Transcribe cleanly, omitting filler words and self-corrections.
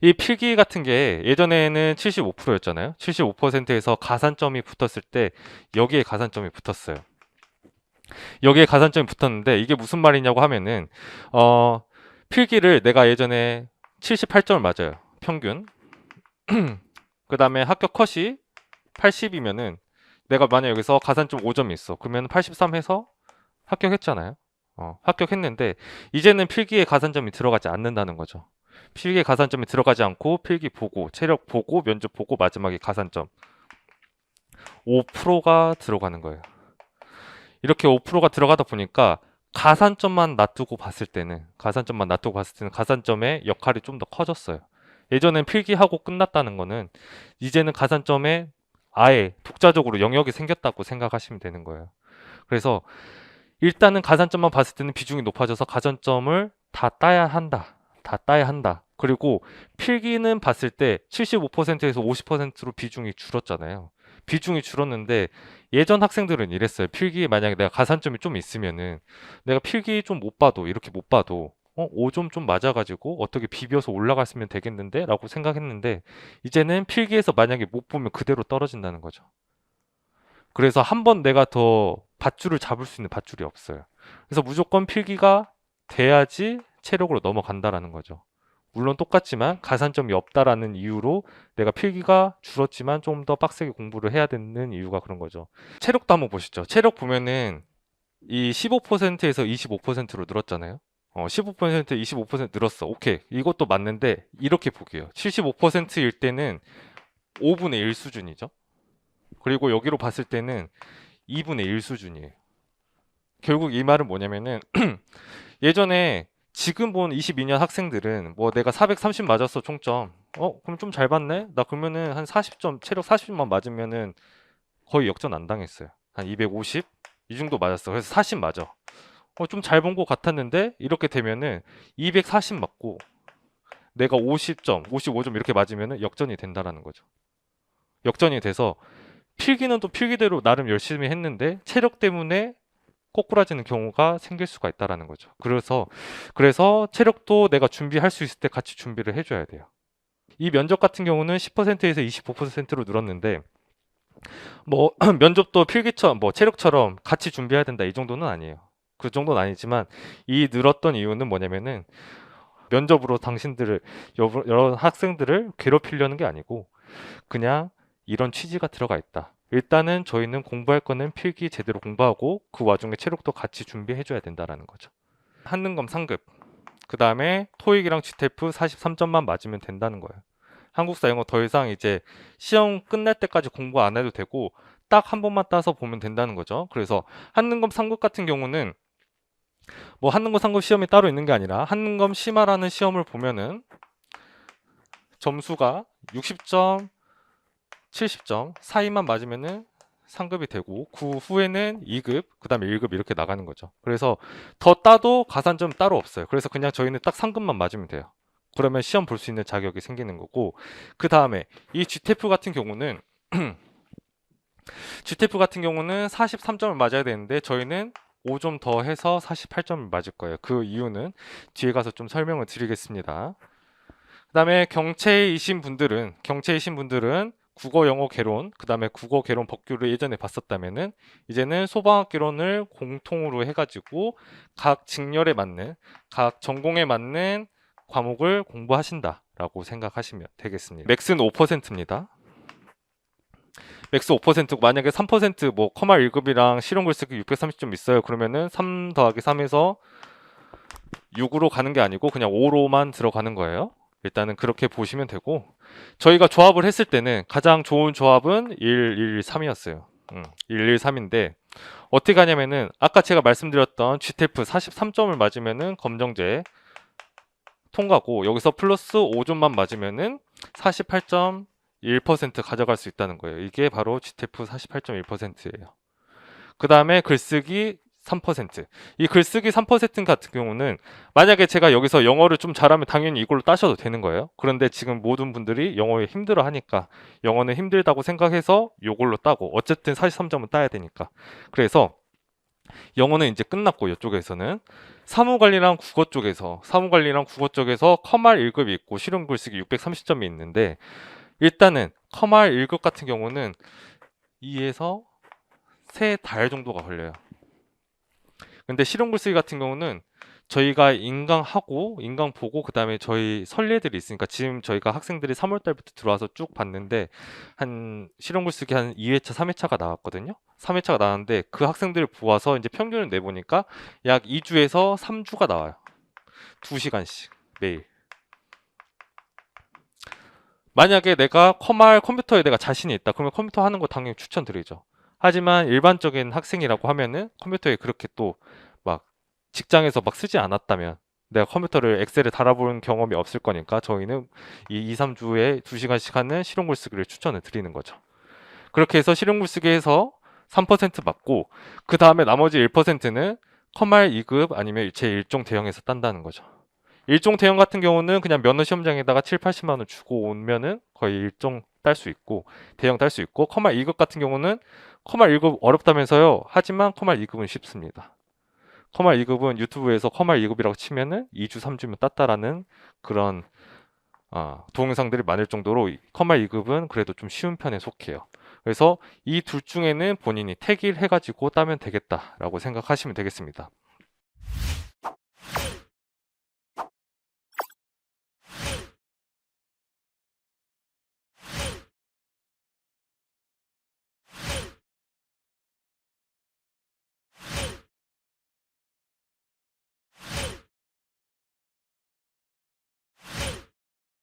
이 필기 같은 게 예전에는 75%였잖아요. 75%에서 가산점이 붙었을 때 여기에 가산점이 붙었어요. 여기에 가산점이 붙었는데 이게 무슨 말이냐고 하면은 어, 필기를 내가 예전에 78점을 맞아요. 평균. 그 다음에 합격 컷이 80이면은 내가 만약 여기서 가산점 5점이 있어. 그러면 83 해서 합격했잖아요. 합격했는데 이제는 필기에 가산점이 들어가지 않는다는 거죠. 필기에 가산점이 들어가지 않고 필기 보고, 체력 보고, 면접 보고 마지막에 가산점 5%가 들어가는 거예요. 이렇게 5%가 들어가다 보니까 가산점만 놔두고 봤을 때는 가산점의 역할이 좀 더 커졌어요. 예전엔 필기하고 끝났다는 거는 이제는 가산점에 아예 독자적으로 영역이 생겼다고 생각하시면 되는 거예요. 그래서 일단은 가산점만 봤을 때는 비중이 높아져서 가산점을 다 따야 한다. 다 따야 한다. 그리고 필기는 봤을 때 75%에서 50%로 비중이 줄었잖아요. 비중이 줄었는데 예전 학생들은 이랬어요. 필기에 만약에 내가 가산점이 좀 있으면은 내가 필기 좀 못 봐도 이렇게 못 봐도 5점 좀 맞아가지고 어떻게 비벼서 올라갔으면 되겠는데? 라고 생각했는데 이제는 필기에서 만약에 못 보면 그대로 떨어진다는 거죠. 그래서 한 번 내가 더 밧줄을 잡을 수 있는 밧줄이 없어요. 그래서 무조건 필기가 돼야지 체력으로 넘어간다라는 거죠. 물론 똑같지만 가산점이 없다라는 이유로 내가 필기가 줄었지만 좀 더 빡세게 공부를 해야 되는 이유가 그런 거죠. 체력도 한번 보시죠. 체력 보면은 이 15%에서 25%로 늘었잖아요. 15% 25% 늘었어. 오케이. 이것도 맞는데 이렇게 보게요. 75%일 때는 5분의 1 수준이죠. 그리고 여기로 봤을 때는 2분의 1 수준이에요. 결국 이 말은 뭐냐면은 예전에 지금 본 22년 학생들은 뭐 내가 430 맞았어 총점. 그럼 좀 잘 봤네? 나 그러면은 한 40점, 체력 40만 맞으면은 거의 역전 안 당했어요. 한 250? 이 정도 맞았어. 그래서 40 맞아. 좀 잘 본 것 같았는데 이렇게 되면은 240 맞고 내가 50점, 55점 이렇게 맞으면은 역전이 된다라는 거죠. 역전이 돼서 필기는 또 필기대로 나름 열심히 했는데 체력 때문에 꼬꾸라지는 경우가 생길 수가 있다라는 거죠. 그래서 체력도 내가 준비할 수 있을 때 같이 준비를 해줘야 돼요. 이 면접 같은 경우는 10%에서 25%로 늘었는데 뭐 면접도 필기처럼 뭐 체력처럼 같이 준비해야 된다 이 정도는 아니에요. 그 정도는 아니지만 이 늘었던 이유는 뭐냐면은 면접으로 당신들을 여러 학생들을 괴롭히려는 게 아니고 그냥 이런 취지가 들어가 있다. 일단은 저희는 공부할 거는 필기 제대로 공부하고 그 와중에 체력도 같이 준비해 줘야 된다라는 거죠. 한능검 상급, 그 다음에 토익이랑 GTF 43점만 맞으면 된다는 거예요. 한국사 영어 더 이상 이제 시험 끝날 때까지 공부 안 해도 되고 딱 한 번만 따서 보면 된다는 거죠. 그래서 한능검 상급 같은 경우는 뭐 한능검 상급 시험이 따로 있는 게 아니라 한능검 심화라는 시험을 보면은 점수가 60점, 70점 사이만 맞으면은 상급이 되고 그 후에는 2급, 그 다음에 1급 이렇게 나가는 거죠. 그래서 더 따도 가산점 따로 없어요. 그래서 그냥 저희는 딱 상급만 맞으면 돼요. 그러면 시험 볼 수 있는 자격이 생기는 거고 그 다음에 이 GTF 같은 경우는 GTF 같은 경우는 43점을 맞아야 되는데 저희는 5점 더 해서 48점을 맞을 거예요. 그 이유는 뒤에 가서 좀 설명을 드리겠습니다. 그 다음에 경채이신 분들은 국어, 영어, 개론, 그 다음에 국어, 개론, 법규를 예전에 봤었다면은 이제는 소방학 개론을 공통으로 해가지고 각 직렬에 맞는, 각 전공에 맞는 과목을 공부하신다라고 생각하시면 되겠습니다. 맥스는 5%입니다. 맥스 5%고 만약에 3%뭐 커말 1급이랑 실용 글쓰기 630점 있어요. 그러면은 3 더하기 3에서 6으로 가는 게 아니고 그냥 5로만 들어가는 거예요. 일단은 그렇게 보시면 되고 저희가 조합을 했을 때는 가장 좋은 조합은 1, 1, 3이었어요. 1, 1, 3인데 어떻게 하냐면은 아까 제가 말씀드렸던 GTF 43점을 맞으면은 검정제 통과고 여기서 플러스 5점만 맞으면은 48.1% 가져갈 수 있다는 거예요. 이게 바로 GTF 48.1%예요. 그 다음에 글쓰기 3%. 이 글쓰기 3% 같은 경우는 만약에 제가 여기서 영어를 좀 잘하면 당연히 이걸로 따셔도 되는 거예요. 그런데 지금 모든 분들이 영어에 힘들어 하니까 영어는 힘들다고 생각해서 이걸로 따고 어쨌든 43점은 따야 되니까. 그래서 영어는 이제 끝났고 이쪽에서는 사무관리랑 국어 쪽에서 커말 1급이 있고 실용 글쓰기 630점이 있는데, 일단은 커말 1급 같은 경우는 2에서 3달 정도가 걸려요. 근데 실용 글쓰기 같은 경우는 저희가 인강 보고 그다음에 저희 선례들이 있으니까, 지금 저희가 학생들이 3월 달부터 들어와서 쭉 봤는데 한 실용 글쓰기 한 2회차, 3회차가 나왔거든요. 3회차가 나왔는데 그 학생들을 보아서 이제 평균을 내보니까 약 2주에서 3주가 나와요. 2시간씩 매일. 만약에 내가 컴퓨터에 내가 자신이 있다, 그러면 컴퓨터 하는 거 당연히 추천드리죠. 하지만 일반적인 학생이라고 하면은 컴퓨터에 그렇게 또 막 직장에서 막 쓰지 않았다면, 내가 컴퓨터를 엑셀에 달아본 경험이 없을 거니까 저희는 이 2, 3주에 2시간씩 하는 실용글 쓰기를 추천을 드리는 거죠. 그렇게 해서 실용글 쓰기 해서 3% 받고, 그 다음에 나머지 1%는 커말 2급 아니면 제1종 대형에서 딴다는 거죠. 일종 대형 같은 경우는 그냥 면허 시험장에다가 7, 80만 원 주고 오면은 거의 일종 딸 수 있고, 대형 딸 수 있고, 커말 2급 같은 경우는 커말 1급 어렵다면서요. 하지만 커말 2급은 쉽습니다. 커말 2급은 유튜브에서 커말 2급이라고 치면은 2주, 3주면 땄다라는 그런 동영상들이 많을 정도로 커말 2급은 그래도 좀 쉬운 편에 속해요. 그래서 이 둘 중에는 본인이 택일 해가지고 따면 되겠다라고 생각하시면 되겠습니다.